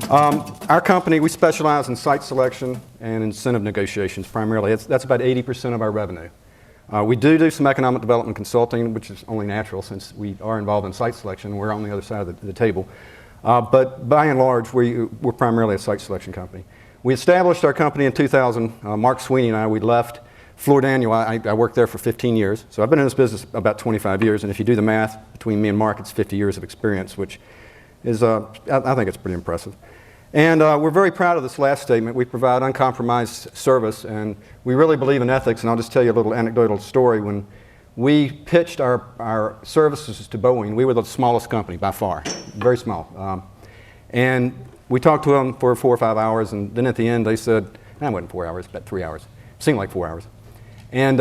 Our company, we specialize in site selection and incentive negotiations primarily. That's about 80% of our revenue. We do some economic development consulting, which is only natural since we are involved in site selection. We're on the other side of the table. But by and large, we're primarily a site selection company. We established our company in 2000. Mark Sweeney and I, we left Floor Daniel. I worked there for 15 years. So I've been in this business about 25 years. And if you do the math between me and Mark, it's 50 years of experience, which is, I think it's pretty impressive. And we're very proud of this last statement. We provide uncompromised service, and we really believe in ethics. And I'll just tell you a little anecdotal story. When we pitched our services to Boeing, we were the smallest company by far, very small. And we talked to them for 4 or 5 hours, and then at the end they said, it wasn't 4 hours, about 3 hours. It seemed like 4 hours. And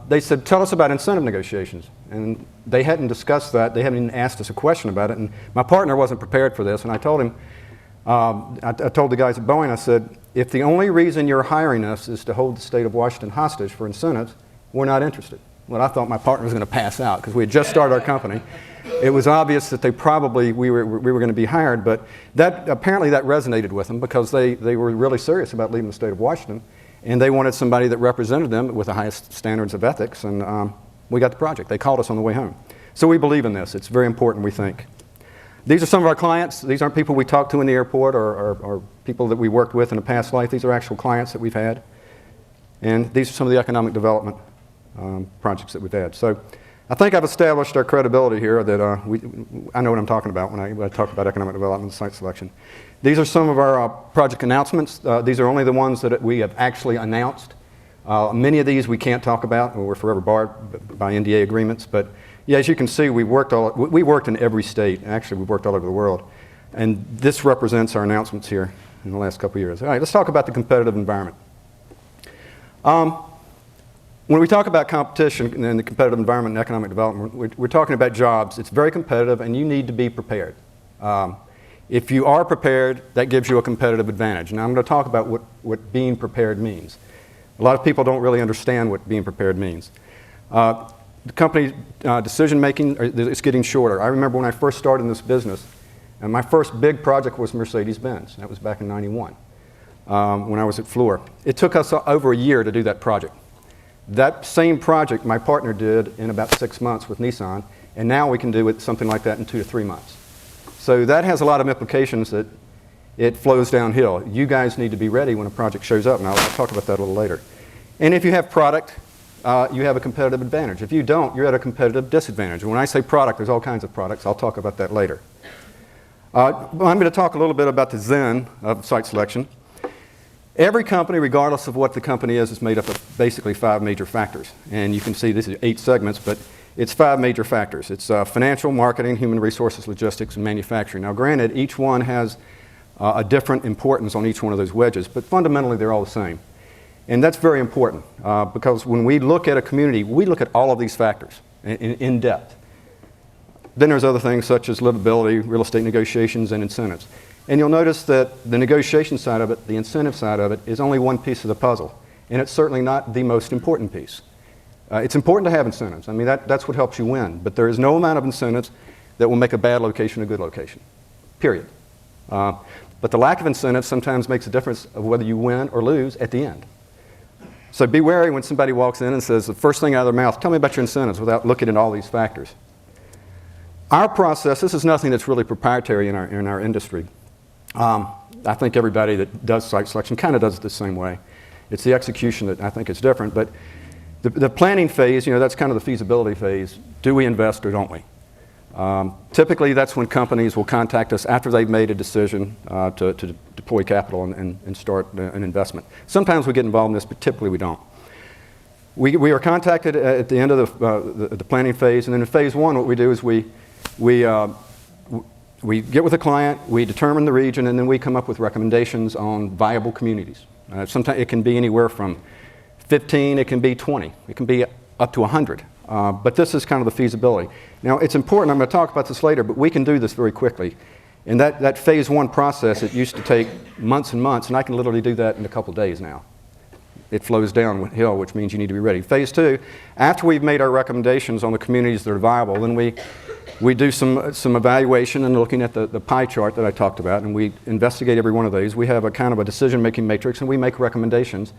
they said, tell us about incentive negotiations. And they hadn't discussed that. They hadn't even asked us a question about it. And my partner wasn't prepared for this, and I told him, I told the guys at Boeing, I said, if the only reason you're hiring us is to hold the state of Washington hostage for incentives, we're not interested. Well, I thought my partner was going to pass out because we had just started our company. It was obvious that we were going to be hired, but apparently that resonated with them because they were really serious about leaving the state of Washington, and they wanted somebody that represented them with the highest standards of ethics, and we got the project. They called us on the way home. So we believe in this. It's very important, we think. These are some of our clients. These aren't people we talked to in the airport or people that we worked with in a past life. These are actual clients that we've had. And these are some of the economic development projects that we've had. So I think I've established our credibility here that I know what I'm talking about when I talk about economic development and site selection. These are some of our project announcements. These are only the ones that we have actually announced. Many of these we can't talk about, or we're forever barred by NDA agreements. But yeah, as you can see, we worked in every state. Actually, we've worked all over the world. And this represents our announcements here in the last couple of years. All right, let's talk about the competitive environment. When we talk about competition and the competitive environment and economic development, we're talking about jobs. It's very competitive, and you need to be prepared. If you are prepared, that gives you a competitive advantage. Now, I'm going to talk about what being prepared means. A lot of people don't really understand what being prepared means. The company decision-making is getting shorter. I remember when I first started in this business, and my first big project was Mercedes-Benz. That was back in '91 when I was at Fluor. It took us over a year to do that project. That same project my partner did in about 6 months with Nissan, and now we can do something like that in 2 to 3 months. So that has a lot of implications that it flows downhill. You guys need to be ready when a project shows up, and I'll talk about that a little later. And if you have product, you have a competitive advantage. If you don't, you're at a competitive disadvantage. And when I say product, there's all kinds of products. I'll talk about that later. I'm going to talk a little bit about the Zen of site selection. Every company, regardless of what the company is made up of basically 5 major factors. And you can see this is 8 segments, but it's 5 major factors. It's financial, marketing, human resources, logistics, and manufacturing. Now, granted, each one has a different importance on each one of those wedges, but fundamentally they're all the same. And that's very important because when we look at a community, we look at all of these factors in depth. Then there's other things such as livability, real estate negotiations, and incentives. And you'll notice that the negotiation side of it, the incentive side of it, is only one piece of the puzzle. And it's certainly not the most important piece. It's important to have incentives. I mean, that's what helps you win. But there is no amount of incentives that will make a bad location a good location, period. But the lack of incentives sometimes makes a difference of whether you win or lose at the end. So be wary when somebody walks in and says the first thing out of their mouth, tell me about your incentives, without looking at all these factors. Our process, this is nothing that's really proprietary in our industry. I think everybody that does site selection kind of does it the same way. It's the execution that I think is different. But the planning phase, that's kind of the feasibility phase. Do we invest or don't we? Typically, that's when companies will contact us after they've made a decision to deploy capital and start an investment. Sometimes we get involved in this, but typically we don't. We are contacted at the end of the planning phase, and then in phase 1, what we do is we get with a client, we determine the region, and then we come up with recommendations on viable communities. Sometimes it can be anywhere from 15, it can be 20, it can be up to 100. But this is kind of the feasibility. Now, it's important, I'm going to talk about this later, but we can do this very quickly. And that phase 1 process, it used to take months and months, and I can literally do that in a couple of days now. It flows downhill, which means you need to be ready. Phase 2, after we've made our recommendations on the communities that are viable, then We do some evaluation and looking at the pie chart that I talked about, and we investigate every one of these. We have a kind of a decision-making matrix, and we make recommendations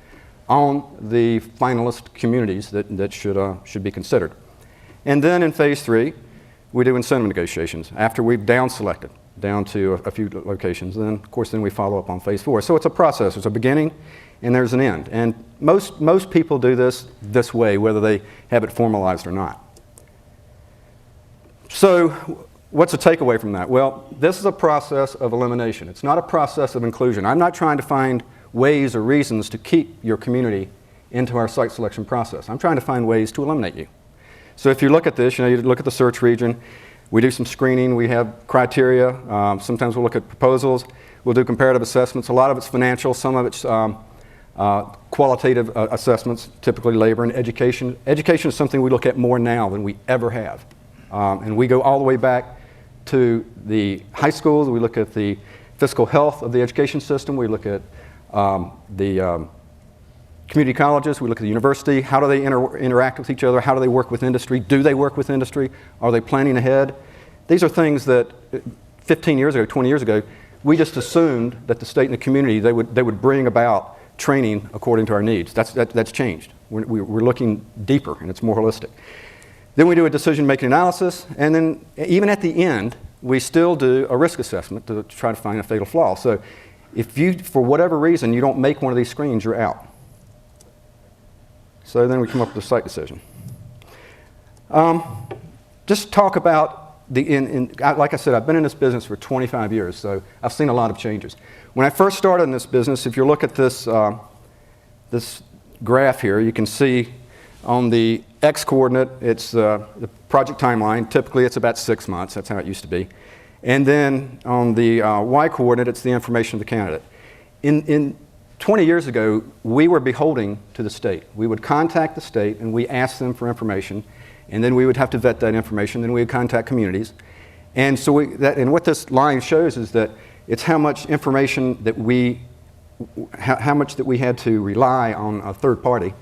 on the finalist communities that should be considered. And then in phase 3, we do incentive negotiations after we've down-selected down to a few locations. And then, of course, then we follow up on phase 4. So it's a process. There's a beginning and there's an end. And most people do this way, whether they have it formalized or not. So what's the takeaway from that? Well, this is a process of elimination. It's not a process of inclusion. I'm not trying to find ways or reasons to keep your community into our site selection process. I'm trying to find ways to eliminate you. So if you look at this, you look at the search region, we do some screening, we have criteria, sometimes we'll look at proposals, we'll do comparative assessments, a lot of it's financial, some of it's qualitative assessments, typically labor and education. Education is something we look at more now than we ever have. And we go all the way back to the high schools, we look at the fiscal health of the education system, we look at the community colleges, we look at the university, how do they interact with each other, how do they work with industry, do they work with industry, are they planning ahead? These are things that 15 years ago, 20 years ago, we just assumed that the state and the community, they would bring about training according to our needs. That's changed. We're looking deeper and it's more holistic. Then we do a decision-making analysis, and then even at the end, we still do a risk assessment to try to find a fatal flaw. So if you, for whatever reason, you don't make one of these screens, you're out. So then we come up with a site decision. Just talk about like I said, I've been in this business for 25 years, so I've seen a lot of changes. When I first started in this business, if you look at this, this graph here, you can see on the x-coordinate, it's the project timeline. Typically, it's about 6 months. That's how it used to be. And then on the y-coordinate, it's the information of the candidate. In 20 years ago, we were beholden to the state. We would contact the state and we asked them for information, and then we would have to vet that information, then we would contact communities. And so and what this line shows is that it's how much information that how much that we had to rely on a third party.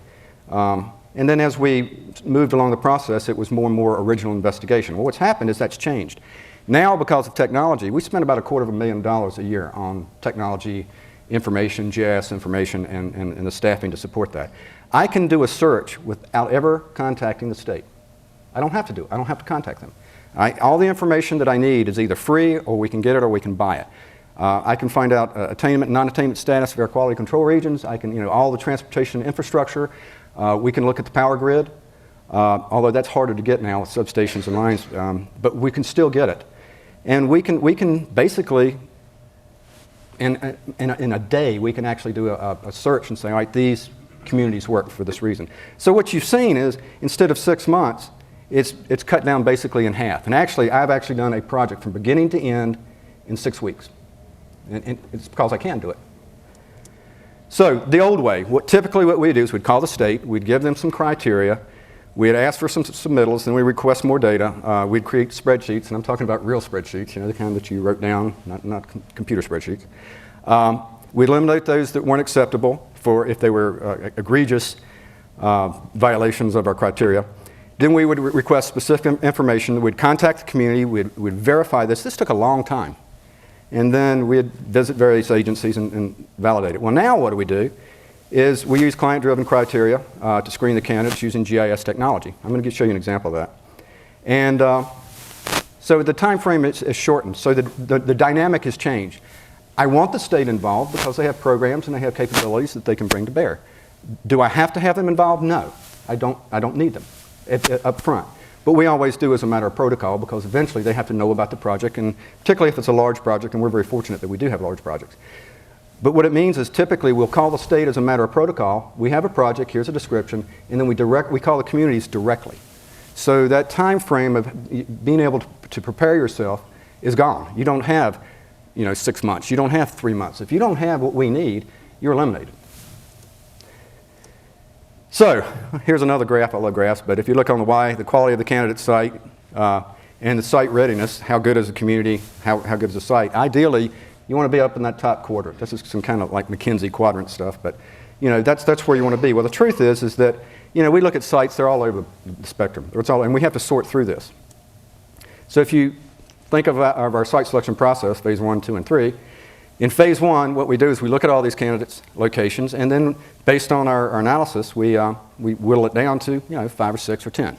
And then as we moved along the process, it was more and more original investigation. Well, what's happened is that's changed. Now, because of technology, we spend about $250,000 a year on technology, information, GIS information, and the staffing to support that. I can do a search without ever contacting the state. I don't have to do it. I don't have to contact them. All the information that I need is either free, or we can get it, or we can buy it. I can find out attainment and non-attainment status of our quality control regions. I can, all the transportation infrastructure. We can look at the power grid, although that's harder to get now with substations and lines, but we can still get it. And we can basically, in a day, we can actually do a search and say, all right, these communities work for this reason. So what you've seen is, instead of 6 months, it's cut down basically in half. And actually, I've actually done a project from beginning to end in 6 weeks. And it's because I can do it. So the old way, typically what we do is we'd call the state, we'd give them some criteria, we'd ask for some submittals, then we request more data. We'd create spreadsheets, and I'm talking about real spreadsheets, the kind that you wrote down, not computer spreadsheets. We'd eliminate those that weren't acceptable if they were egregious violations of our criteria. Then we would request specific information. We'd contact the community. We'd verify this. This took a long time. And then we'd visit various agencies and validate it. Well, now what do? Is we use client-driven criteria to screen the candidates using GIS technology. I'm going to show you an example of that. And so the time frame is shortened. So the dynamic has changed. I want the state involved because they have programs and they have capabilities that they can bring to bear. Do I have to have them involved? No, I don't need them up front. But we always do as a matter of protocol, because eventually they have to know about the project, and particularly if it's a large project, and we're very fortunate that we do have large projects. But what it means is typically we'll call the state as a matter of protocol. We have a project, here's a description, and then we call the communities directly. So that time frame of being able to prepare yourself is gone. You don't have 6 months. You don't have 3 months. If you don't have what we need, you're eliminated. So here's another graph. I love graphs, but if you look on the Y, the quality of the candidate site and the site readiness, how good is the community, how good is the site. Ideally, you want to be up in that top quarter. This is some kind of like McKinsey quadrant stuff, but that's where you want to be. Well, the truth is that we look at sites, they're all over the spectrum. And we have to sort through this. So if you think of our site selection process, phase 1, 2, and 3, in phase 1, what we do is we look at all these candidates' locations, and then based on our analysis, we whittle it down to 5 or 6 or 10.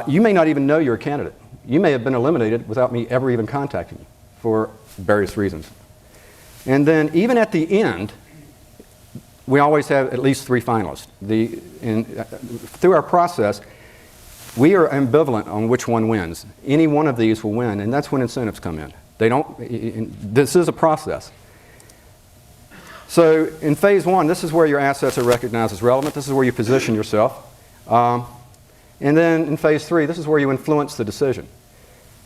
You may not even know you're a candidate. You may have been eliminated without me ever even contacting you for various reasons. And then even at the end, we always have at least 3 finalists. Through our process, we are ambivalent on which one wins. Any one of these will win, and that's when incentives come in. This is a process. So in phase 1, this is where your assets are recognized as relevant. This is where you position yourself. And then in phase 3, this is where you influence the decision.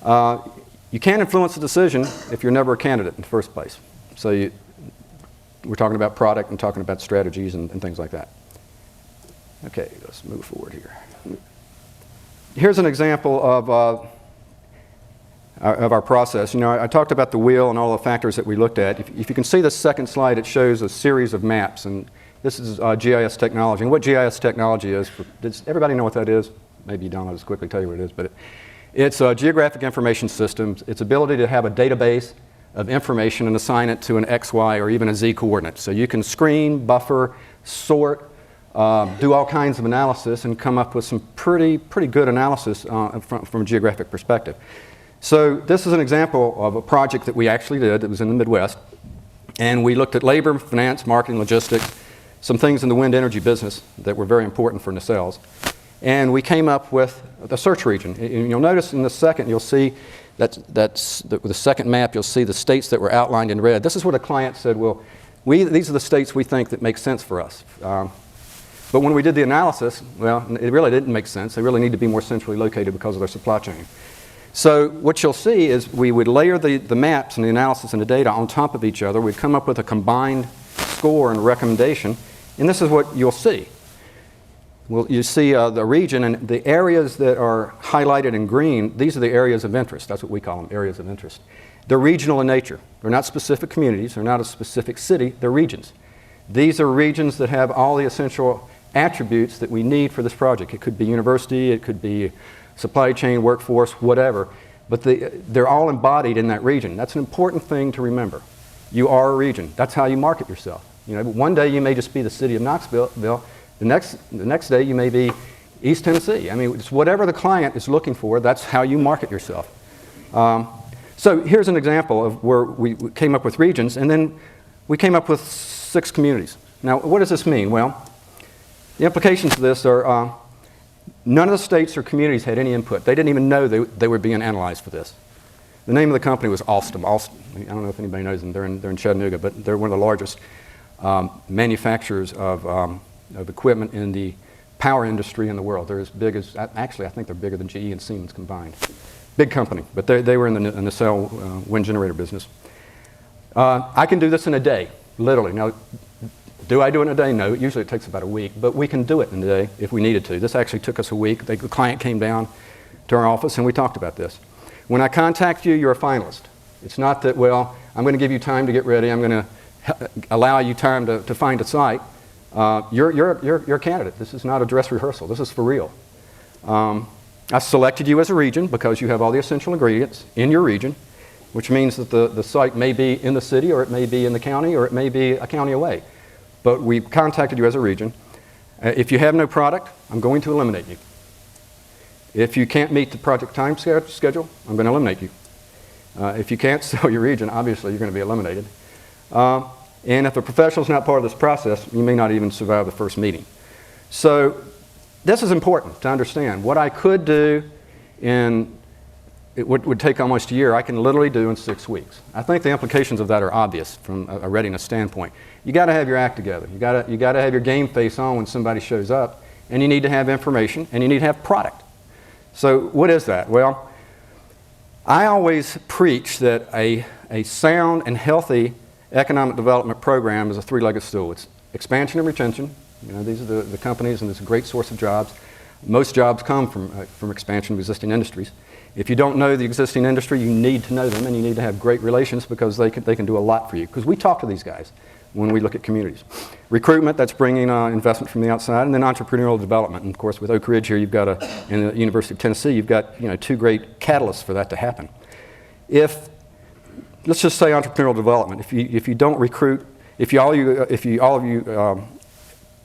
You can't influence the decision if you're never a candidate in the first place. So we're talking about product and talking about strategies and things like that. Okay, let's move forward here. Here's an example of our process. I talked about the wheel and all the factors that we looked at. If you can see the second slide, it shows a series of maps, and this is GIS technology. And what GIS technology is, does everybody know what that is? Maybe you don't. I'll just quickly tell you what it is. But it's a geographic information system. Its ability to have a database of information and assign it to an X, Y, or even a Z coordinate. So you can screen, buffer, sort, do all kinds of analysis and come up with some pretty good analysis from a geographic perspective. So this is an example of a project that we actually did that was in the Midwest. And we looked at labor, finance, marketing, logistics, some things in the wind energy business that were very important for nacelles. And we came up with the search region. And you'll notice in the second, you'll see with the second map, you'll see the states that were outlined in red. This is what a client said, well, these are the states we think that make sense for us. But when we did the analysis, well, it really didn't make sense. They really need to be more centrally located because of their supply chain. So what you'll see is we would layer the maps and the analysis and the data on top of each other. We'd come up with a combined score and recommendation. And this is what you'll see. Well, you see the region, and the areas that are highlighted in green, these are the areas of interest. That's what we call them, areas of interest. They're regional in nature. They're not specific communities. They're not a specific city. They're regions. These are regions that have all the essential attributes that we need for this project. It could be university, it could be supply chain, workforce, whatever. But they're all embodied in that region. That's an important thing to remember. You are a region. That's how you market yourself. One day you may just be the city of Knoxville. The next day you may be East Tennessee. I mean, it's whatever the client is looking for, that's how you market yourself. So here's an example of where we came up with regions, and then we came up with 6 communities. Now, what does this mean? Well, the implications of this are none of the states or communities had any input. They didn't even know they were being analyzed for this. The name of the company was Alstom. I don't know if anybody knows them. They're in Chattanooga, but they're one of the largest manufacturers of equipment in the power industry in the world. They're as big as, actually I think they're bigger than GE and Siemens combined. Big company, but they were in the nacelle wind generator business. I can do this in a day, literally. Now, do I do it in a day? No, usually it takes about a week, but we can do it in a day if we needed to. This actually took us a week. The client came down to our office and we talked about this. When I contact you, you're a finalist. It's not that, well, I'm going to give you time to get ready. I'm going to allow you time to find a site. You're a candidate. This is not a dress rehearsal. This is for real. I selected you as a region because you have all the essential ingredients in your region, which means that the site may be in the city, or it may be in the county, or it may be a county away. But we contacted you as a region. If you have no product, I'm going to eliminate you. If you can't meet the project time schedule, I'm going to eliminate you. If you can't sell your region, obviously you're going to be eliminated. And if a professional is not part of this process, you may not even survive the first meeting. So this is important to understand. What I could do it would take almost a year, I can literally do in 6 weeks. I think the implications of that are obvious from a readiness standpoint. You got to have your act together. You got to have your game face on when somebody shows up, and you need to have information, and you need to have product. So what is that? Well, I always preach that a sound and healthy economic development program is a 3-legged stool. It's expansion and retention. These are the companies, and it's a great source of jobs. Most jobs come from expansion of existing industries. If you don't know the existing industry, you need to know them, and you need to have great relations because they can do a lot for you. Because we talk to these guys. when we look at communities. Recruitment, that's bringing investment from the outside, and then entrepreneurial development. And of course, with Oak Ridge here, you've got in the University of Tennessee, you've got two great catalysts for that to happen. Let's just say entrepreneurial development. If you don't recruit, if all of you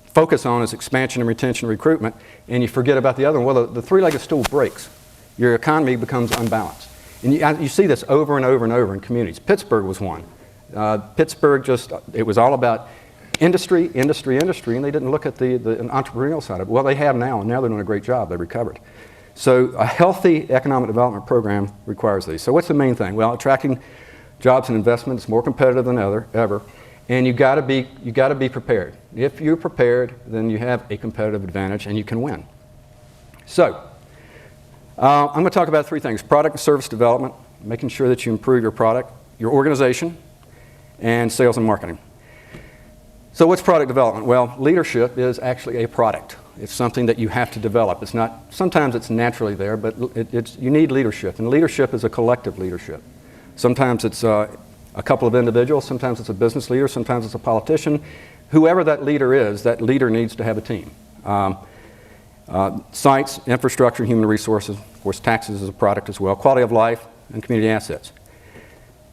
focus on is expansion and retention and recruitment, and you forget about the other one, well, the three-legged stool breaks. Your economy becomes unbalanced. And you see this over and over and over in communities. Pittsburgh was one. Pittsburgh it was all about industry, and they didn't look at the entrepreneurial side of it. Well, they have now, and now they're doing a great job. They've recovered. So a healthy economic development program requires these. So what's the main thing? Well, attracting jobs and investment is more competitive than ever, and you got to be prepared. If you're prepared, then you have a competitive advantage, and you can win. So I'm going to talk about three things: product and service development, making sure that you improve your product, your organization, and sales and marketing. So what's product development? Well, leadership is actually a product. It's something that you have to develop. It's not, sometimes it's naturally there, but you need leadership, and leadership is a collective leadership. Sometimes it's a couple of individuals, sometimes it's a business leader, sometimes it's a politician. Whoever that leader is, that leader needs to have a team. Sites, infrastructure, human resources, of course taxes is a product as well, quality of life, and community assets.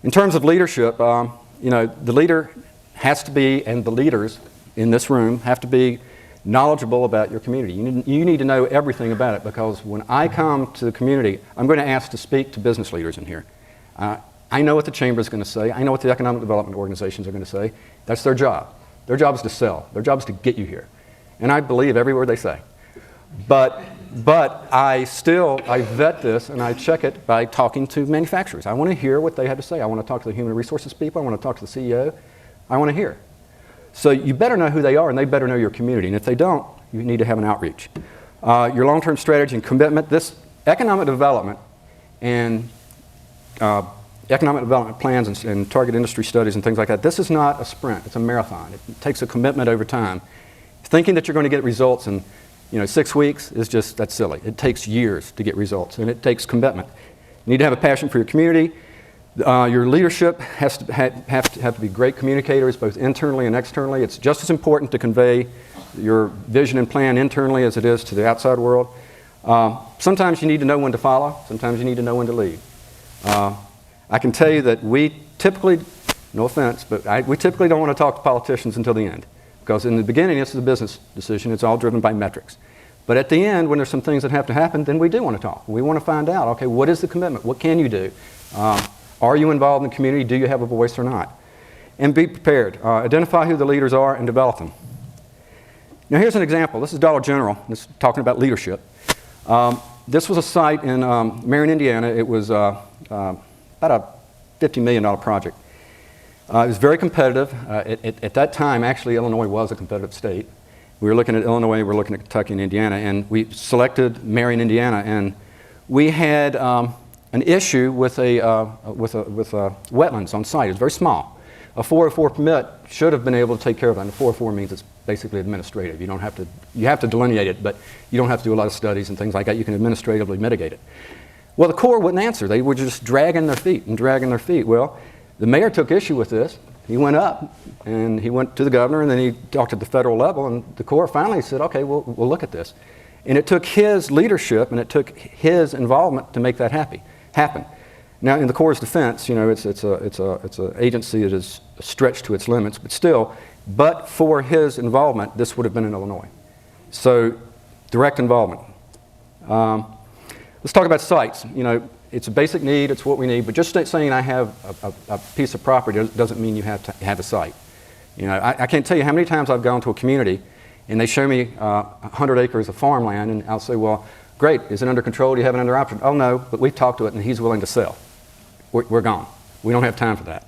In terms of leadership, the leader has to be, and the leaders in this room have to be knowledgeable about your community. You need to know everything about it, because when I come to the community, I'm going to ask to speak to business leaders in here. I know what the chamber is going to say. I know what the economic development organizations are going to say. That's their job. Their job is to sell. Their job is to get you here. And I believe every word they say. But I vet this and I check it by talking to manufacturers. I want to hear what they have to say. I want to talk to the human resources people. I want to talk to the CEO. I want to hear. So you better know who they are, and they better know your community. And if they don't, you need to have an outreach. Your long-term strategy and commitment. This economic development and economic development plans and target industry studies and things like that, this is not a sprint. It's a marathon. It takes a commitment over time. Thinking that you're going to get results in 6 weeks that's silly. It takes years to get results, and it takes commitment. You need to have a passion for your community. Your leadership has to have to be great communicators, both internally and externally. It's just as important to convey your vision and plan internally as it is to the outside world. Sometimes you need to know when to follow. Sometimes you need to know when to lead. I can tell you that we typically, no offense, but we typically don't want to talk to politicians until the end. Because in the beginning, this is a business decision. It's all driven by metrics. But at the end, when there's some things that have to happen, then we do want to talk. We want to find out, okay, what is the commitment? What can you do? Are you involved in the community? Do you have a voice or not? And be prepared. Identify who the leaders are and develop them. Now here's an example. This is Dollar General. This is talking about leadership. This was a site in Marion, Indiana. It was about a $50 million project. It was very competitive. At that time, actually, Illinois was a competitive state. We were looking at Illinois, we were looking at Kentucky and Indiana, and we selected Marion, Indiana, and we had an issue with wetlands on site. It was very small. A 404 permit should have been able to take care of that. And a 404 means it's basically administrative. You have to delineate it, but you don't have to do a lot of studies and things like that. You can administratively mitigate it. Well, the Corps wouldn't answer. They were just dragging their feet. Well, the mayor took issue with this. He went up and he went to the governor, and then he talked at the federal level, and the Corps finally said, okay, we'll look at this. And it took his leadership and it took his involvement to make that happen. Now, in the Corps' defense, it's an agency that is stretched to its limits, but still, but for his involvement, this would have been in Illinois. So, direct involvement. Let's talk about sites. It's a basic need, it's what we need, but just saying I have a piece of property doesn't mean you have to have a site. I can't tell you how many times I've gone to a community and they show me 100 acres of farmland, and I'll say, well, great, is it under control? Do you have it under option? Oh, no, but we've talked to it and he's willing to sell. We're gone. We don't have time for that.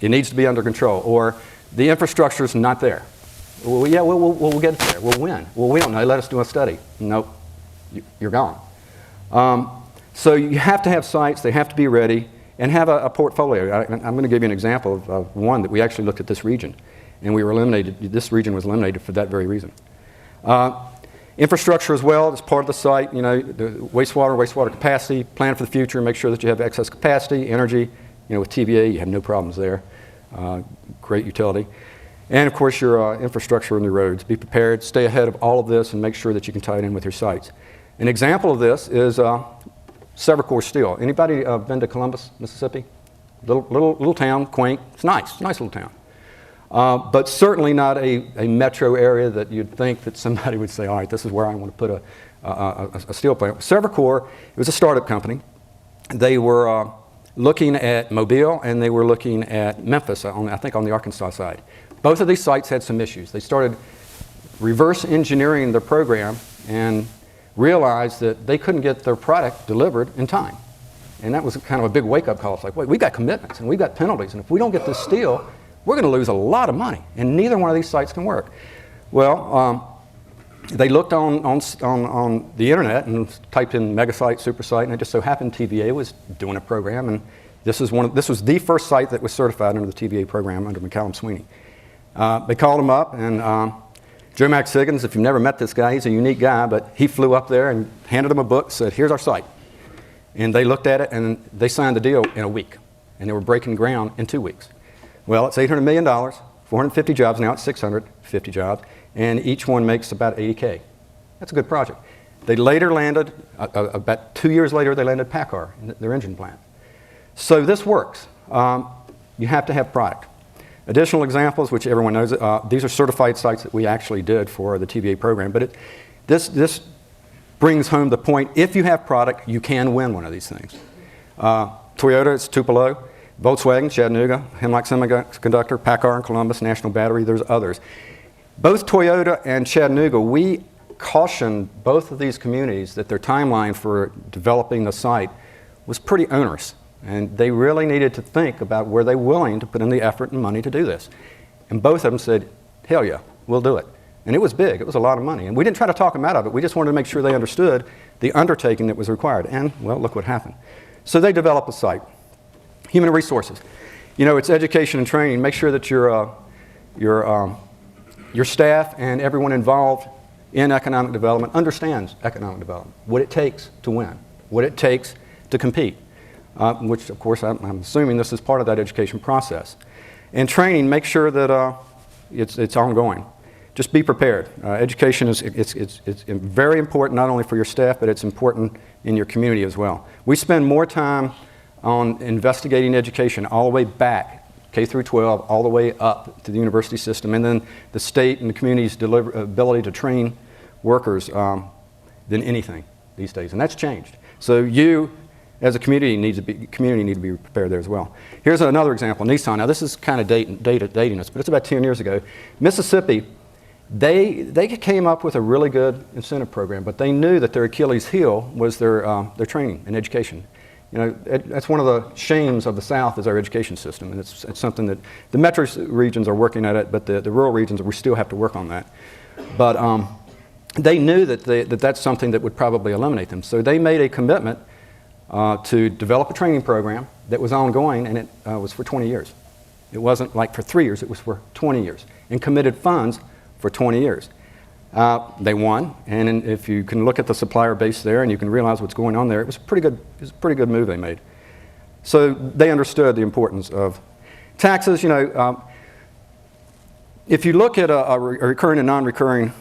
It needs to be under control, or the infrastructure is not there. Well, yeah, we'll get it there. We'll win. Well, we don't know. Let us do a study. Nope, you're gone. So you have to have sites. They have to be ready, and have a portfolio. I'm going to give you an example of one that we actually looked at this region, and we were eliminated. This region was eliminated for that very reason. Infrastructure as well is part of the site. The wastewater capacity, plan for the future, make sure that you have excess capacity, energy. With TVA, you have no problems there. great utility. And of course your infrastructure and your roads. Be prepared, stay ahead of all of this, and make sure that you can tie it in with your sites. An example of this is Severcore Steel. Anybody been to Columbus, Mississippi? Little town, quaint. It's nice little town. But certainly not a metro area that you'd think that somebody would say, all right, this is where I want to put a steel plant. Severcore, it was a startup company. They were looking at Mobile and they were looking at Memphis, I think on the Arkansas side. Both of these sites had some issues. They started reverse engineering their program and realized that they couldn't get their product delivered in time. And that was kind of a big wake-up call. It's like, wait, we've got commitments and we've got penalties, and if we don't get this steel, we're going to lose a lot of money, and neither one of these sites can work. Well, they looked on the internet and typed in megasite, supersite, and it just so happened TVA was doing a program, and this was the first site that was certified under the TVA program under McCallum Sweeney. They called him up, and Joe Max Higgins, if you've never met this guy, he's a unique guy, but he flew up there and handed them a book, said, here's our site. And they looked at it, and they signed the deal in a week, and they were breaking ground in 2 weeks. Well, it's $800 million, 450 jobs, now it's 650 jobs, and each one makes about 80K. That's a good project. They later landed, about 2 years later, they landed PACCAR, their engine plant. So this works. You have to have product. Additional examples, which everyone knows, these are certified sites that we actually did for the TVA program, but this brings home the point, if you have product, you can win one of these things. Toyota, it's Tupelo. Volkswagen, Chattanooga, Hemlock Semiconductor, PACCAR in Columbus, National Battery, there's others. Both Toyota and Chattanooga, we cautioned both of these communities that their timeline for developing the site was pretty onerous. And they really needed to think about were they willing to put in the effort and money to do this. And both of them said, hell yeah, we'll do it. And it was big, it was a lot of money. And we didn't try to talk them out of it, we just wanted to make sure they understood the undertaking that was required. And, well, look what happened. So they developed a site. Human resources. You know, it's education and training. Make sure that your staff and everyone involved in economic development understands economic development, what it takes to win, what it takes to compete, which, of course, I'm assuming this is part of that education process. And training, make sure that it's ongoing. Just be prepared. Education is it's very important not only for your staff, but it's important in your community as well. We spend more time on investigating education all the way back, K through 12, all the way up to the university system, and then the state and the community's ability to train workers than anything these days, and that's changed. So you, as a community, need to be prepared there as well. Here's another example, Nissan. Now this is kind of dating us, but it's about 10 years ago. Mississippi, they came up with a really good incentive program, but they knew that their Achilles heel was their training and education. You know, that's one of the shames of the South is our education system, and it's something that the metro regions are working at it, but the rural regions, we still have to work on that. But they knew that that's something that would probably eliminate them. So they made a commitment to develop a training program that was ongoing, and it was for 20 years. It wasn't like for 3 years, it was for 20 years, and committed funds for 20 years. They won, and if you can look at the supplier base there and you can realize what's going on there, it was a pretty good move they made. So they understood the importance of taxes. You know, if you look at a recurring and non-recurring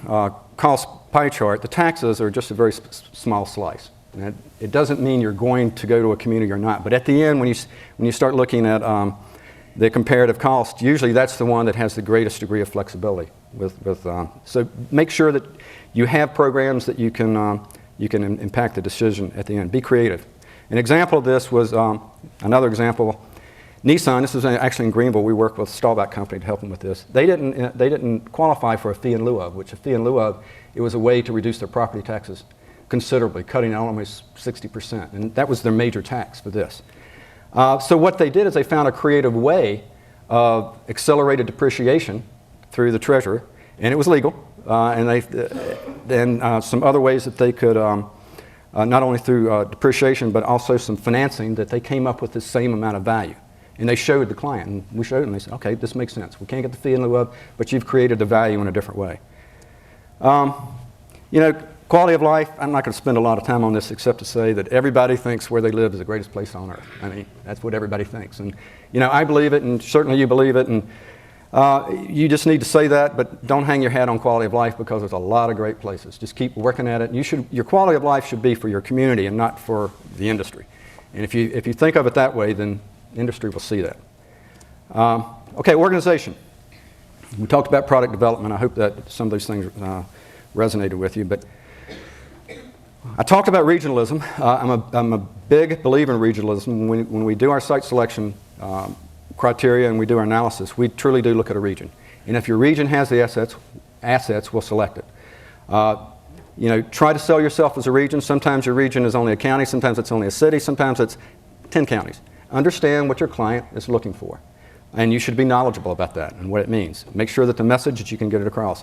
cost pie chart, the taxes are just a very small slice. And it doesn't mean you're going to go to a community or not, but at the end, when you start looking at the comparative cost, usually that's the one that has the greatest degree of flexibility. So make sure that you have programs that you can impact the decision at the end. Be creative. An example of this was another example. Nissan. This was actually in Greenville. We worked with a Staubach company to help them with this. They didn't qualify for a fee in lieu of, which a fee in lieu of, it was a way to reduce their property taxes considerably, cutting out almost 60%, and that was their major tax for this. So what they did is they found a creative way of accelerated depreciation through the treasurer, and it was legal, and some other ways that they could, not only through depreciation, but also some financing, that they came up with the same amount of value. And they showed the client, and we showed them, they said, okay, this makes sense. We can't get the fee in lieu of, but you've created the value in a different way. You know, quality of life, I'm not going to spend a lot of time on this except to say that everybody thinks where they live is the greatest place on earth. I mean, that's what everybody thinks. And, you know, I believe it, and certainly you believe it, and You just need to say that, but don't hang your hat on quality of life because there's a lot of great places. Just keep working at it. Your quality of life should be for your community and not for the industry. And if you think of it that way, then industry will see that. Okay, organization. We talked about product development. I hope that some of those things resonated with you. But I talked about regionalism. I'm a big believer in regionalism. When we do our site selection criteria and we do our analysis, we truly do look at a region. And if your region has the assets, we'll select it. Try to sell yourself as a region. Sometimes your region is only a county, sometimes it's only a city, sometimes it's 10 counties. Understand what your client is looking for. And you should be knowledgeable about that and what it means. Make sure that the message that you can get it across.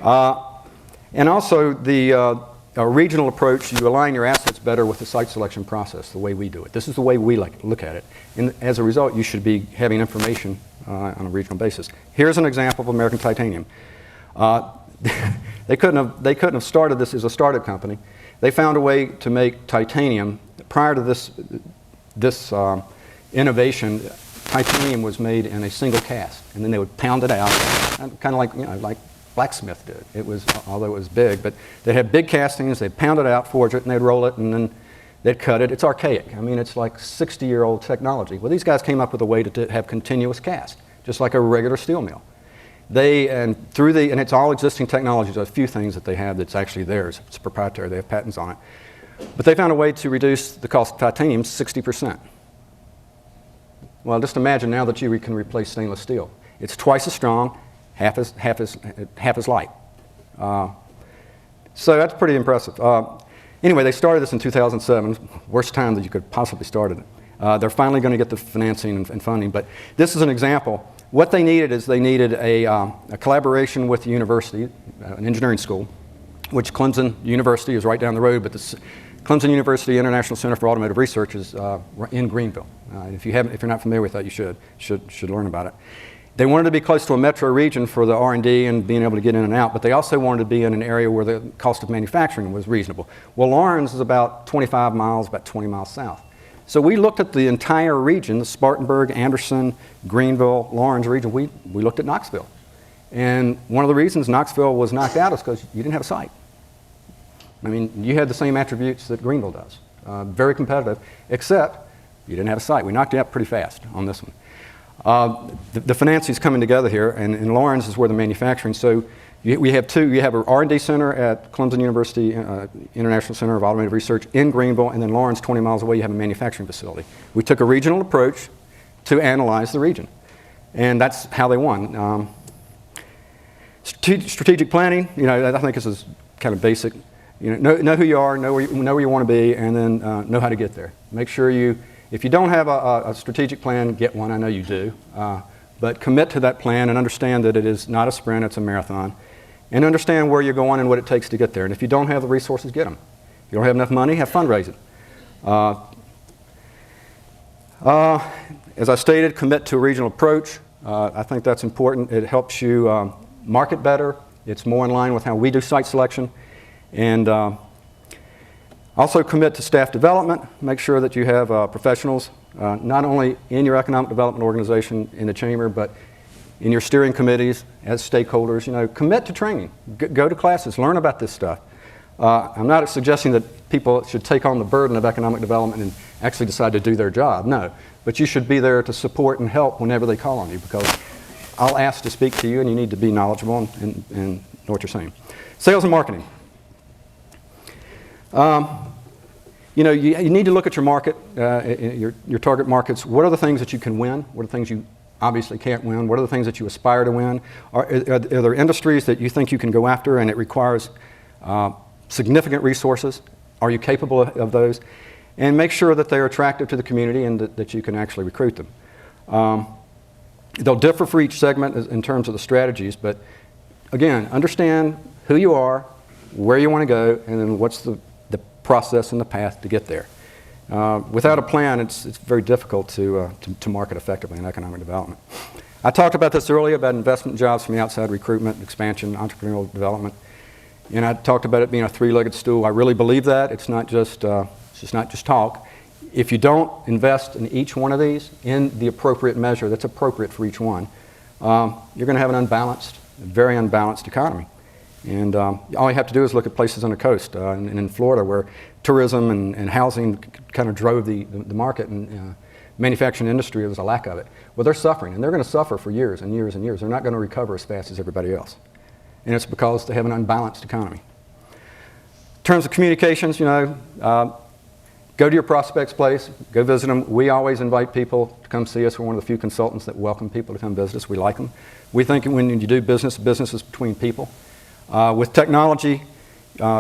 And also a regional approach, you align your assets better with the site selection process, the way we do it. This is the way we look at it. And as a result, you should be having information on a regional basis. Here's an example of American Titanium. They couldn't have started this as a startup company. They found a way to make titanium. Prior to this innovation, titanium was made in a single cast, and then they would pound it out, kind of like blacksmith did. It was, although it was big, but they had big castings. They'd pound it out, forge it, and they'd roll it, and then they'd cut it. It's archaic. I mean, it's like 60-year-old technology. Well, these guys came up with a way to have continuous cast, just like a regular steel mill. And it's all existing technologies. There's a few things that they have that's actually theirs. It's proprietary. They have patents on it. But they found a way to reduce the cost of titanium 60%. Well, just imagine now that you can replace stainless steel. It's twice as strong, half as light. So that's pretty impressive. Anyway, they started this in 2007, worst time that you could possibly start it. They're finally going to get the financing and funding, but this is an example. What they needed is they needed a collaboration with the university, an engineering school, which Clemson University is right down the road, but the Clemson University International Center for Automotive Research is in Greenville. If you're not familiar with that, you should learn about it. They wanted to be close to a metro region for the R&D and being able to get in and out, but they also wanted to be in an area where the cost of manufacturing was reasonable. Well, Lawrence is about 25 miles, about 20 miles south. So we looked at the entire region, the Spartanburg, Anderson, Greenville, Lawrence region. We looked at Knoxville. And one of the reasons Knoxville was knocked out is because you didn't have a site. I mean, you had the same attributes that Greenville does. Very competitive, except you didn't have a site. We knocked you out pretty fast on this one. The financing is coming together here, and Lawrence is where the manufacturing. So we have two. You have an R&D center at Clemson University International Center of Automotive Research in Greenville, and then Lawrence, 20 miles away, you have a manufacturing facility. We took a regional approach to analyze the region, and that's how they won. Strategic planning, I think this is kind of basic. Know who you are, know where you want to be, and then know how to get there. Make sure if you don't have a strategic plan, get one. I know you do. But commit to that plan and understand that it is not a sprint, it's a marathon. And understand where you're going and what it takes to get there. And if you don't have the resources, get them. If you don't have enough money, have fundraising. As I stated, commit to a regional approach. I think that's important. It helps you market better. It's more in line with how we do site selection. And also commit to staff development. Make sure that you have professionals, not only in your economic development organization in the chamber, but in your steering committees as stakeholders. Commit to training. Go to classes. Learn about this stuff. I'm not suggesting that people should take on the burden of economic development and actually decide to do their job. No. But you should be there to support and help whenever they call on you, because I'll ask to speak to you and you need to be knowledgeable and know what you're saying. Sales and marketing. You need to look at your market, your target markets. What are the things that you can win? What are the things you obviously can't win? What are the things that you aspire to win? Are there industries that you think you can go after and it requires significant resources? Are you capable of those? And make sure that they're attractive to the community and that you can actually recruit them. They'll differ for each segment in terms of the strategies, but again, understand who you are, where you want to go, and then what's the process and the path to get there. Without a plan, it's very difficult to market effectively in economic development. I talked about this earlier about investment jobs from the outside, recruitment, expansion, entrepreneurial development, and I talked about it being a three-legged stool. I really believe that. It's not just talk. If you don't invest in each one of these in the appropriate measure that's appropriate for each one, you're going to have an unbalanced, very unbalanced economy. And all you have to do is look at places on the coast, and in Florida, where tourism and housing kind of drove the market, and manufacturing industry, there was a lack of it. Well, they're suffering, and they're going to suffer for years and years and years. They're not going to recover as fast as everybody else. And it's because they have an unbalanced economy. In terms of communications, go to your prospect's place, go visit them. We always invite people to come see us. We're one of the few consultants that welcome people to come visit us. We like them. We think when you do business, business is between people. With technology,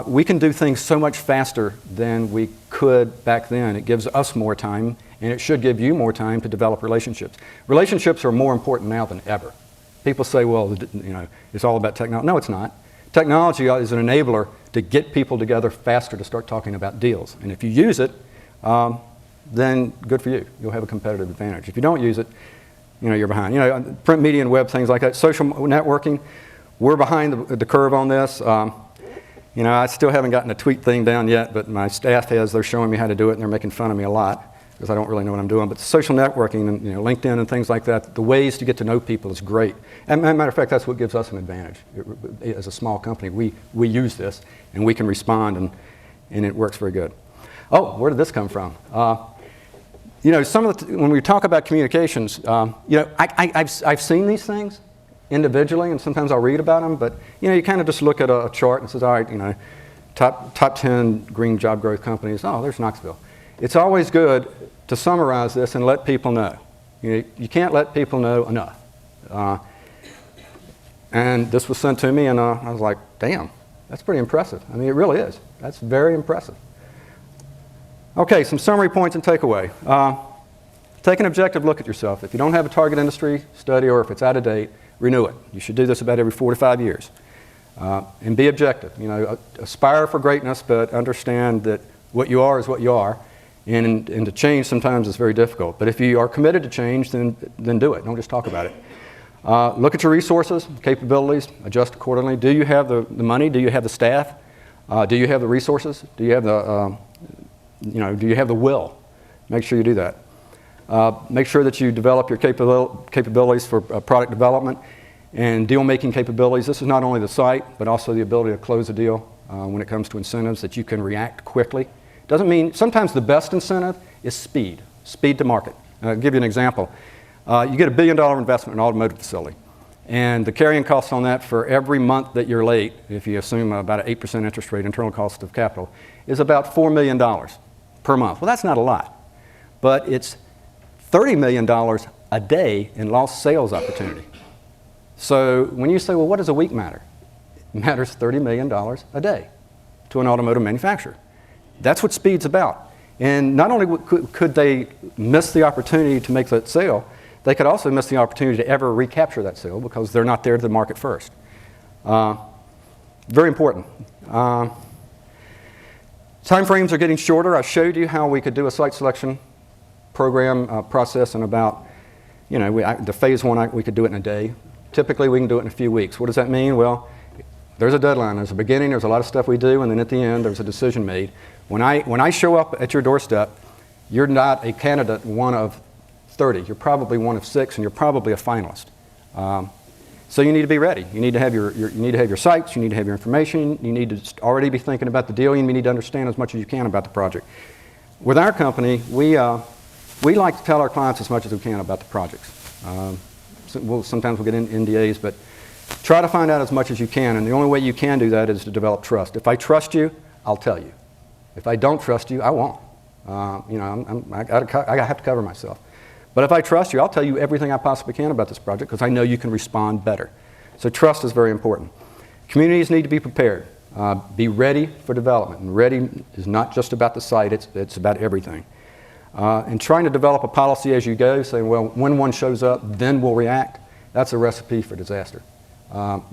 we can do things so much faster than we could back then. It gives us more time, and it should give you more time to develop relationships. Relationships are more important now than ever. People say, well, it's all about technology. No, it's not. Technology is an enabler to get people together faster to start talking about deals. And if you use it, then good for you. You'll have a competitive advantage. If you don't use it, you're behind. Print media and web, things like that. Social networking, we're behind the curve on this. I still haven't gotten a tweet thing down yet, but my staff has. They're showing me how to do it, and they're making fun of me a lot because I don't really know what I'm doing. But social networking and LinkedIn and things like that, the ways to get to know people is great. And as a matter of fact, that's what gives us an advantage. As a small company, we use this, and we can respond, and it works very good. Oh, where did this come from? Some of when we talk about communications, I've seen these things individually, and sometimes I'll read about them, but you kind of just look at a chart and says, all right, top 10 green job growth companies. Oh, there's Knoxville. It's always good to summarize this and let people know. You can't let people know enough. And this was sent to me, and I was like, damn, that's pretty impressive. I mean, it really is. That's very impressive. Okay, some summary points and takeaway. Take an objective look at yourself. If you don't have a target industry study, or if it's out of date, renew it. You should do this about every 4 to 5 years. And be objective. Aspire for greatness, but understand that what you are is what you are. And to change sometimes is very difficult. But if you are committed to change, then do it. Don't just talk about it. Look at your resources, capabilities, adjust accordingly. Do you have the money? Do you have the staff? Do you have the resources? Do you have do you have the will? Make sure you do that. Make sure that you develop your capabilities for product development and deal-making capabilities. This is not only the site, but also the ability to close a deal when it comes to incentives, that you can react quickly. Doesn't mean, sometimes the best incentive is speed to market. I'll give you an example. You get $1 billion investment in an automotive facility, and the carrying costs on that for every month that you're late, if you assume about an 8% interest rate, internal cost of capital, is about $4 million per month. Well, that's not a lot, but it's $30 million a day in lost sales opportunity. So when you say, well, what does a week matter? It matters $30 million a day to an automotive manufacturer. That's what speed's about. And not only could they miss the opportunity to make that sale, they could also miss the opportunity to ever recapture that sale because they're not there to the market first. Very important. Time frames are getting shorter. I showed you how we could do a site selection program process in about, the phase one, we could do it in a day. Typically, we can do it in a few weeks. What does that mean? Well, there's a deadline. There's a beginning. There's a lot of stuff we do, and then at the end, there's a decision made. When I show up at your doorstep, you're not a candidate one of 30. You're probably one of 6, and you're probably a finalist. So you need to be ready. You need to have you need to have your sites. You need to have your information. You need to already be thinking about the deal. You need to understand as much as you can about the project. With our company, we like to tell our clients as much as we can about the projects. Sometimes we'll get in NDAs, but try to find out as much as you can. And the only way you can do that is to develop trust. If I trust you, I'll tell you. If I don't trust you, I won't. I have to cover myself. But if I trust you, I'll tell you everything I possibly can about this project because I know you can respond better. So trust is very important. Communities need to be prepared. Be ready for development. And ready is not just about the site, it's about everything. And trying to develop a policy as you go, saying, well, when one shows up, then we'll react, that's a recipe for disaster.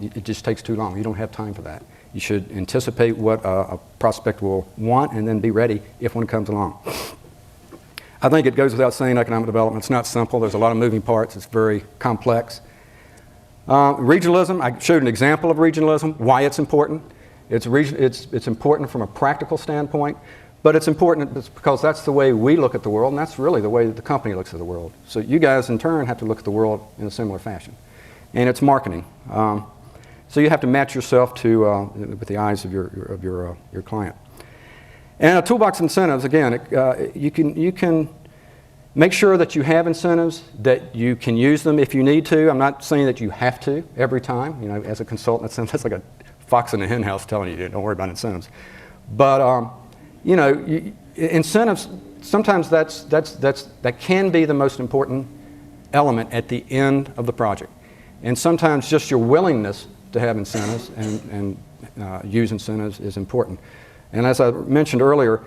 It just takes too long. You don't have time for that. You should anticipate what a prospect will want and then be ready if one comes along. I think it goes without saying economic development. It's not simple. There's a lot of moving parts. It's very complex. Regionalism, I showed an example of regionalism, why it's important. It's important from a practical standpoint, but it's important because that's the way we look at the world, and that's really the way that the company looks at the world. So you guys, in turn, have to look at the world in a similar fashion. and it's marketing. So you have to match yourself to with the eyes of your client. And a toolbox of incentives, again, you can make sure that you have incentives, that you can use them if you need to. I'm not saying that you have to every time. You know, as a consultant, that's like a fox in the hen house telling you, don't worry about incentives. But you know, incentives, sometimes that can be the most important element at the end of the project. And sometimes just your willingness to have incentives and use incentives is important. And as I mentioned earlier,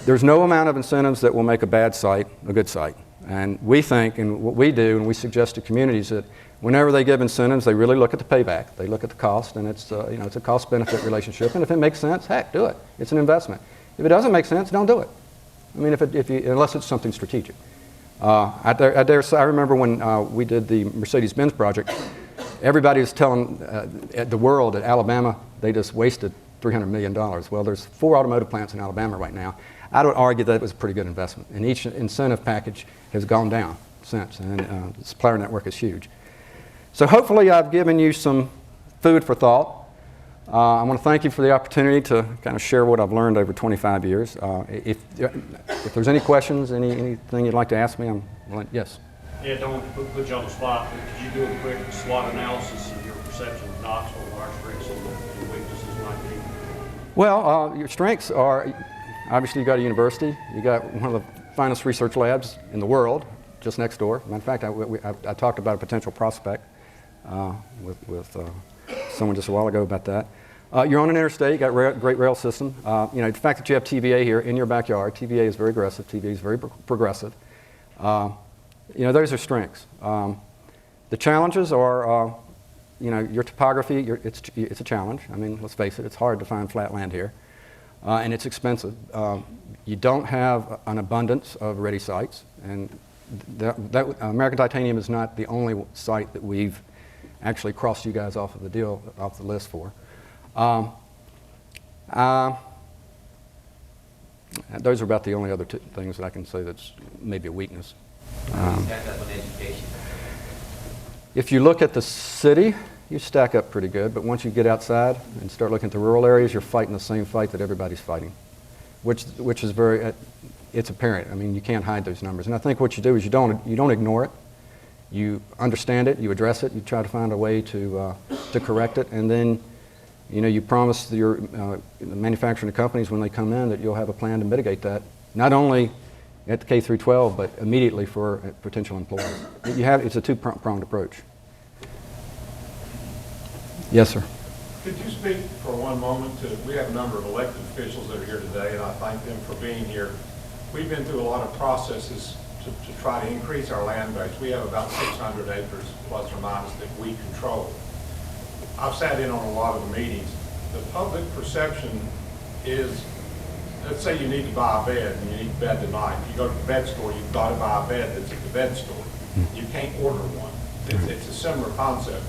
there's no amount of incentives that will make a bad site a good site. And we think, and what we do, and we suggest to communities that whenever they give incentives, they really look at the payback. They look at the cost, and it's you know, it's a cost-benefit relationship. And if it makes sense, heck, do it. It's an investment. If it doesn't make sense, don't do it. I mean, unless it's something strategic. I remember when we did the Mercedes-Benz project, everybody was telling the world that Alabama, they just wasted $300 million. Well, there's 4 automotive plants in Alabama right now. I would argue that it was a pretty good investment. And each incentive package has gone down since, and the supplier network is huge. So hopefully I've given you some food for thought. I want to thank you for the opportunity to kind of share what I've learned over 25 years. If there's any questions, anything you'd like to ask me, yes. Yeah, don't put you on the spot, but could you do a quick SWOT analysis of your perception of Knoxville, where our strengths and weaknesses might be? Well, your strengths are, obviously you got a university, you got one of the finest research labs in the world, just next door. Matter of fact, I talked about a potential prospect with someone just a while ago about that. You're on an interstate, you got a great rail system. You know, the fact that you have TVA here in your backyard, TVA is very aggressive, TVA is very progressive. You know, those are strengths. The challenges are, you know, your topography, it's a challenge. I mean, let's face it, it's hard to find flat land here. And it's expensive. You don't have an abundance of ready sites. And American Titanium is not the only site that we've actually crossed you guys off of the list for. Those are about the only other things that I can say that's maybe a weakness. If you look at the city, you stack up pretty good, but once you get outside and start looking at the rural areas, you're fighting the same fight that everybody's fighting, which is very, it's apparent. I mean, you can't hide those numbers. And I think what you do is you don't ignore it. You understand it, you address it, you try to find a way to correct it, and then, you know, you promise your the manufacturing companies when they come in that you'll have a plan to mitigate that, not only at the K through 12, but immediately for potential employees. It's a two-pronged approach. Yes, sir. Could you speak for one moment to, we have a number of elected officials that are here today, and I thank them for being here. We've been through a lot of processes to try to increase our land base. We have about 600 acres, plus or minus, that we control. I've sat in on a lot of the meetings. The public perception is, let's say you need to buy a bed and you need a bed tonight. You go to the bed store, you've got to buy a bed that's at the bed store. You can't order one. It's a similar concept.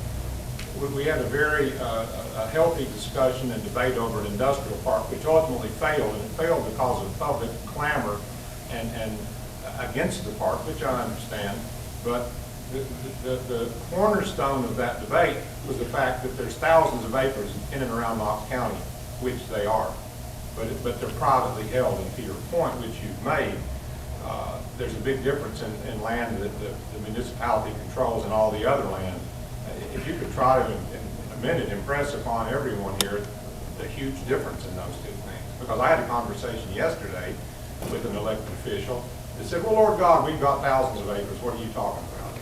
We had a very a healthy discussion and debate over an industrial park, which ultimately failed, and it failed because of public clamor and against the park, which I understand. But the cornerstone of that debate was the fact that there's thousands of acres in and around Knox County, which they are. But they're privately held, and to your point, which you've made, there's a big difference in land that the municipality controls and all the other land. If you could try to, in a minute, impress upon everyone here the huge difference in those two things. Because I had a conversation yesterday with an elected official that said, well, Lord God, we've got thousands of acres. What are you talking about?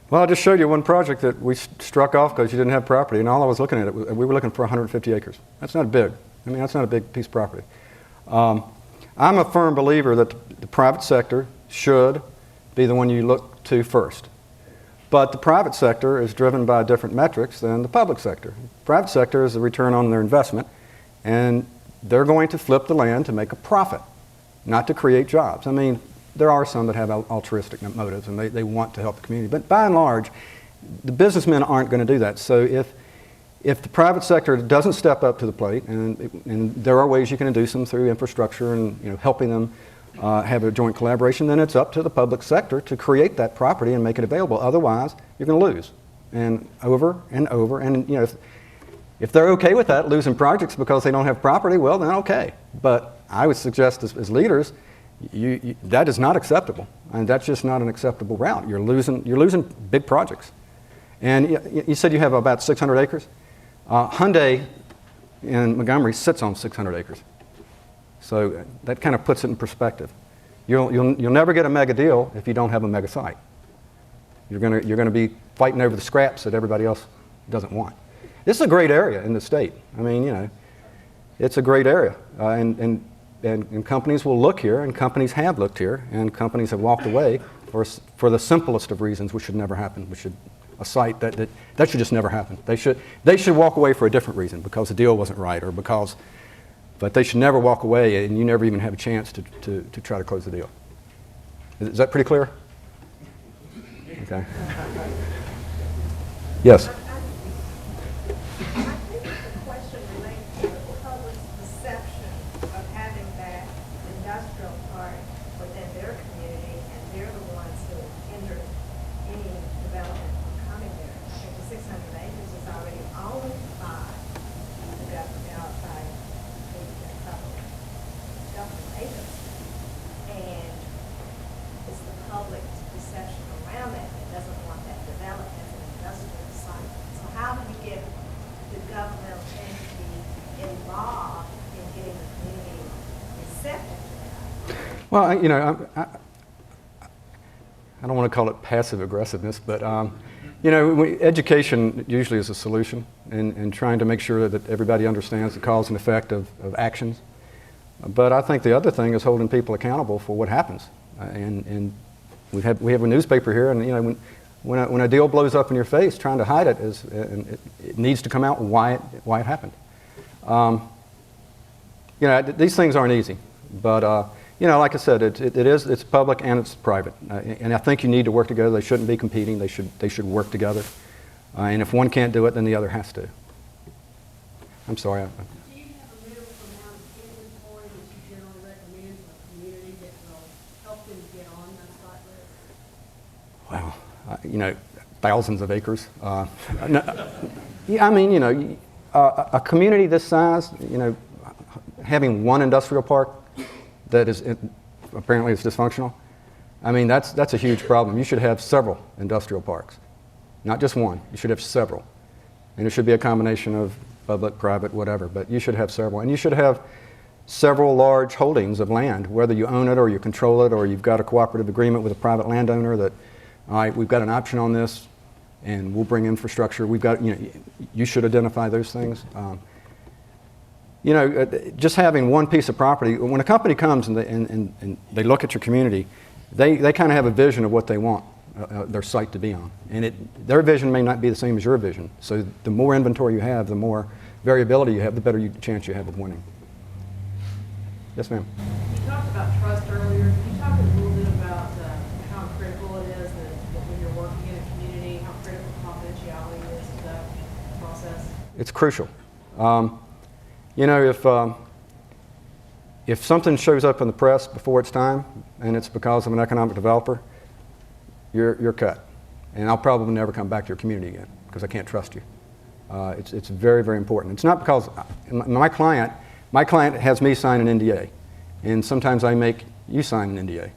Well, I just showed you one project that we struck off because you didn't have property, and all I was looking at, we were looking for 150 acres. That's not big. I mean, that's not a big piece of property. I'm a firm believer that the private sector should be the one you look to first. But the private sector is driven by different metrics than the public sector. The private sector is the return on their investment, and they're going to flip the land to make a profit, not to create jobs. I mean, there are some that have altruistic motives, and they want to help the community. But by and large, the businessmen aren't going to do that. So if the private sector doesn't step up to the plate, and there are ways you can induce them through infrastructure and, you know, helping them have a joint collaboration, then it's up to the public sector to create that property and make it available. Otherwise, you're going to lose. and over and over. And if they're okay with that, losing projects because they don't have property, well, then okay. But I would suggest as leaders, that is not acceptable, and that's just not an acceptable route. You're losing big projects. And you said you have about 600 acres. Hyundai in Montgomery sits on 600 acres, so that kind of puts it in perspective. You'll never get a mega deal if you don't have a mega site. You're gonna be fighting over the scraps that everybody else doesn't want. This is a great area in the state. I mean, it's a great area, and companies will look here, and companies have looked here, and companies have walked away for the simplest of reasons, which should never happen. A site that should just never happen. They should walk away for a different reason, because the deal wasn't right, but they should never walk away, and you never even have a chance to try to close the deal. Is that pretty clear? Okay. Yes. I think the question relates to the public's perception of having that industrial park within their community, and they're the ones who hinder any development from coming there. I think the 600 acres is already owned by the government outside the government agency, and it's the public's perception around that that doesn't want that developed as an industrial site. So how do you get the governmental entity involved in getting the community receptive to that? Well, I don't want to call it passive aggressiveness, but education usually is a solution, and trying to make sure that everybody understands the cause and effect of actions. But I think the other thing is holding people accountable for what happens. And we have a newspaper here, and when a deal blows up in your face, trying to hide it it needs to come out why it happened. These things aren't easy, but like I said, it's public and it's private, and I think you need to work together. They shouldn't be competing. They should work together, and if one can't do it, then the other has to. I'm sorry. Do you have a minimum amount of inventory that you generally recommend for a community that will help them get on that site list? Well, thousands of acres. A community this size, having one industrial park that is apparently is dysfunctional, that's a huge problem. You should have several industrial parks, not just one. You should have several, and it should be a combination of public, private, whatever. But you should have several, and you should have several large holdings of land, whether you own it or you control it, or you've got a cooperative agreement with a private landowner that, all right, we've got an option on this, and we'll bring infrastructure. We've got, you should identify those things. Just having one piece of property, when a company comes and they look at your community, they kind of have a vision of what they want their site to be on. And their vision may not be the same as your vision. So the more inventory you have, the more variability you have, the better chance you have of winning. Yes, ma'am. You talked about trust earlier. Can you talk a little bit about how critical it is that when you're working in a community, how critical confidentiality is to that process? It's crucial. If something shows up in the press before it's time, and it's because of an economic developer, you're cut. And I'll probably never come back to your community again, because I can't trust you. It's very, very important. It's not because my client has me sign an NDA, and sometimes I make you sign an NDA,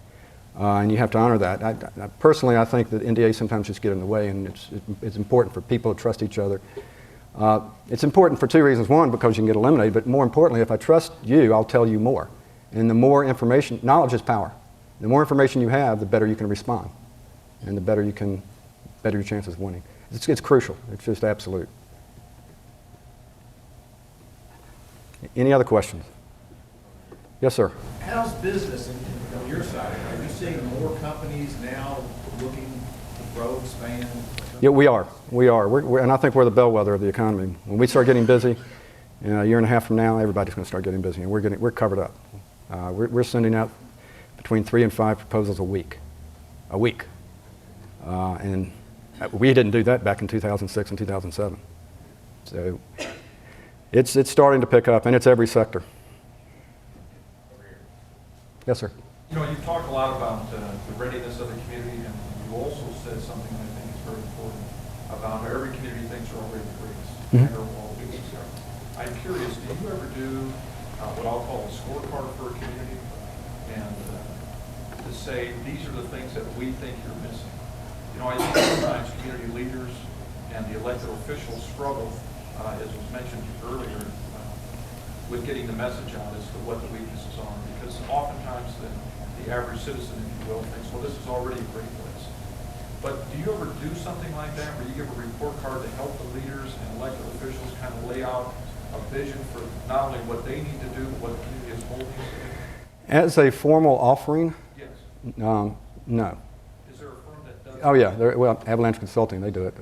and you have to honor that. Personally, I think that NDAs sometimes just get in the way, and it's important for people to trust each other. It's important for two reasons. One, because you can get eliminated, but more importantly, if I trust you, I'll tell you more. And the more information, knowledge is power. The more information you have, the better you can respond, and the better your chances of winning. It's crucial. It's just absolute. Any other questions? Yes, sir. How's business on your side? Are you seeing more companies now looking to grow, expand? Yeah, we are. And I think we're the bellwether of the economy. When we start getting busy, a year and a half from now, everybody's going to start getting busy, and we're covered up. We're sending out between 3 and 5 proposals a week. And we didn't do that back in 2006 and 2007. So it's starting to pick up, and it's every sector. Yes, sir. You've talked a lot about the readiness of the community, and you also said something that I think is very important. about how every community thinks they're already free. Mhm. And they're all doing this. I'm curious, do you ever do what I'll call a scorecard for a community? And to say, these are the things that we think you're missing. You know, I think sometimes community leaders and the elected officials struggle, as was mentioned earlier, with getting the message out as to what the weaknesses are. Because oftentimes the average citizen, if you will, thinks, well, this is already a great place. But do you ever do something like that where you give a report card to help the leaders and elected officials kind of lay out a vision for not only what they need to do, but what the community as a whole needs to do? As a formal offering, Yes. no. Is there a firm that does? Oh yeah, well, Avalanche Consulting, they do it.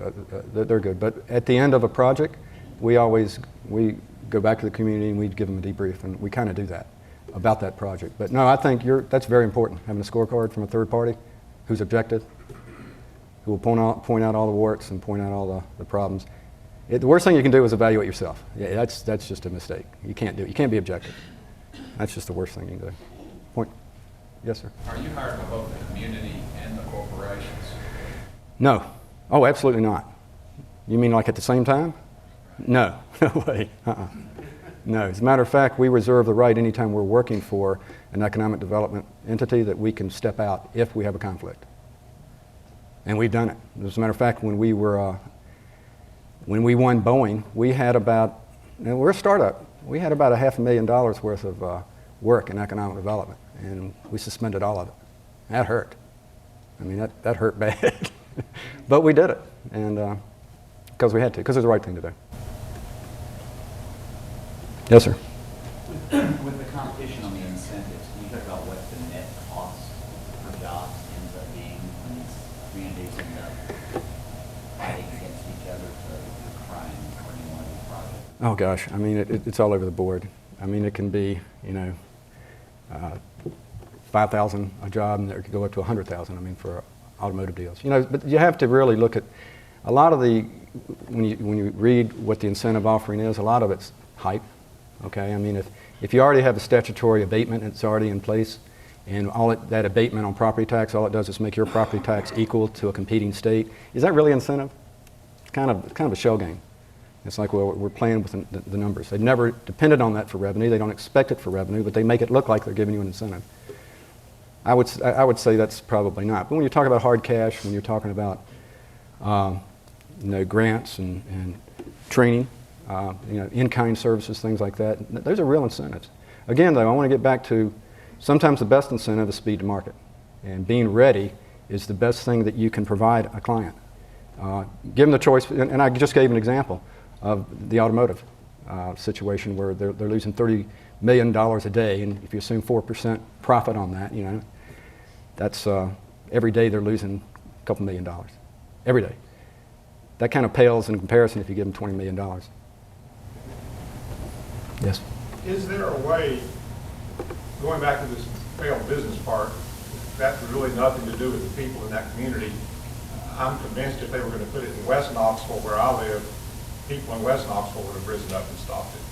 They're good. But at the end of a project, we go back to the community and we give them a debrief, and we kind of do that about that project. But no, I think that's very important, having a scorecard from a third party who's objective, who will point out all the warts and point out all the problems. The worst thing you can do is evaluate yourself. Yeah, that's just a mistake. You can't do it. You can't be objective. That's just the worst thing you can do. Point. Yes, sir. Are you hired by both the community and the corporations? No. Oh, absolutely not. You mean like at the same time? No. No way. No. As a matter of fact, we reserve the right anytime we're working for an economic development entity that we can step out if we have a conflict. And we've done it. As a matter of fact, when we won Boeing, we had about, and we're a startup, we had about $500,000 worth of work in economic development, and we suspended all of it. That hurt. I mean, that hurt bad. But we did it, and because we had to, because it was the right thing to do. Yes, sir. With the competition on the incentives, can you talk about what the net cost for jobs ends up being when these communities end up fighting against each other to try and bring one of these projects? Oh gosh, I mean, it's all over the board. I mean, it can be, $5,000 a job, and it could go up to $100,000. I mean, for automotive deals. But you have to really look at a lot of when you read what the incentive offering is. A lot of it's hype. Okay, I mean, if you already have a statutory abatement and it's already in place, and that abatement on property tax, all it does is make your property tax equal to a competing state, is that really incentive? It's kind of a shell game. It's like, well, we're playing with the numbers. They've never depended on that for revenue. They don't expect it for revenue, but they make it look like they're giving you an incentive. I would say that's probably not. But when you talk about hard cash, when you're talking about grants and training, in-kind services, things like that, those are real incentives. Again, though, I want to get back to sometimes the best incentive is speed to market. And being ready is the best thing that you can provide a client. Give them the choice, and I just gave an example of the automotive situation where they're losing $30 million a day, and if you assume 4% profit on that, that's every day they're losing a couple $1 million. Every day. That kind of pales in comparison if you give them $20 million. Yes? Is there a way, going back to this failed business part, that's really nothing to do with the people in that community? I'm convinced if they were going to put it in West Knoxville, where I live, people in West Knoxville would have risen up and stopped it.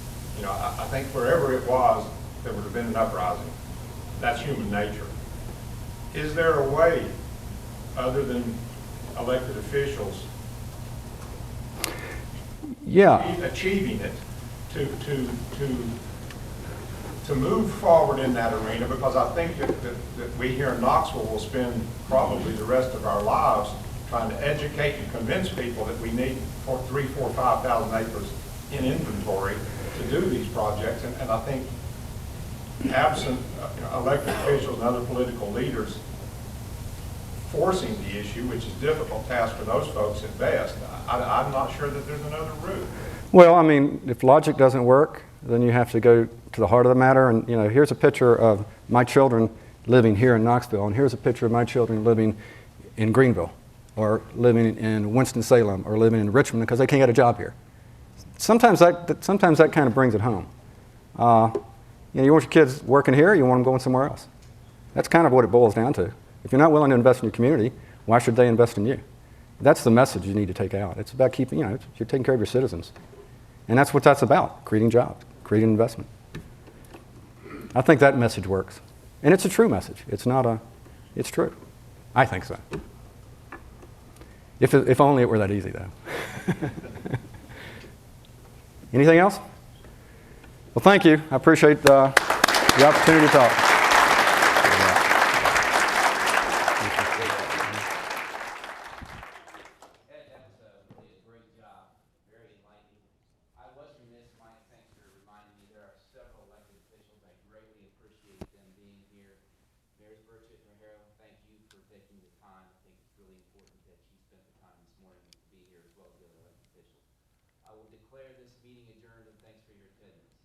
I think wherever it was, there would have been an uprising. That's human nature. Is there a way, other than elected officials, achieving it, to move forward in that arena? Because I think that we here in Knoxville will spend probably the rest of our lives trying to educate and convince people that we need 3,000, 4,000, 5,000 acres in inventory to do these projects. And I think absent elected officials and other political leaders forcing the issue, which is a difficult task for those folks at best, I'm not sure that there's another route. Well, I mean, if logic doesn't work, then you have to go to the heart of the matter. And here's a picture of my children living here in Knoxville, and here's a picture of my children living in Greenville, or living in Winston-Salem, or living in Richmond because they can't get a job here. Sometimes that kind of brings it home. You want your kids working here, or you want them going somewhere else? That's kind of what it boils down to. If you're not willing to invest in your community, why should they invest in you? That's the message you need to take out. It's about keeping, you're taking care of your citizens. And that's what that's about, creating jobs, creating investment. I think that message works. And it's a true message. It's true. I think so. If only it were that easy, though. Anything else? Well, thank you. I appreciate the opportunity to talk. That was really a great job, very enlightening. I was remiss, Mike, thanks for reminding me, there are several elected officials. I greatly appreciate them being here. Mary Burchett O'Hara, thank you for taking the time. I think it's really important that she spent the time this morning to be here as well as the other elected officials. I will declare this meeting adjourned, and thanks for your attendance.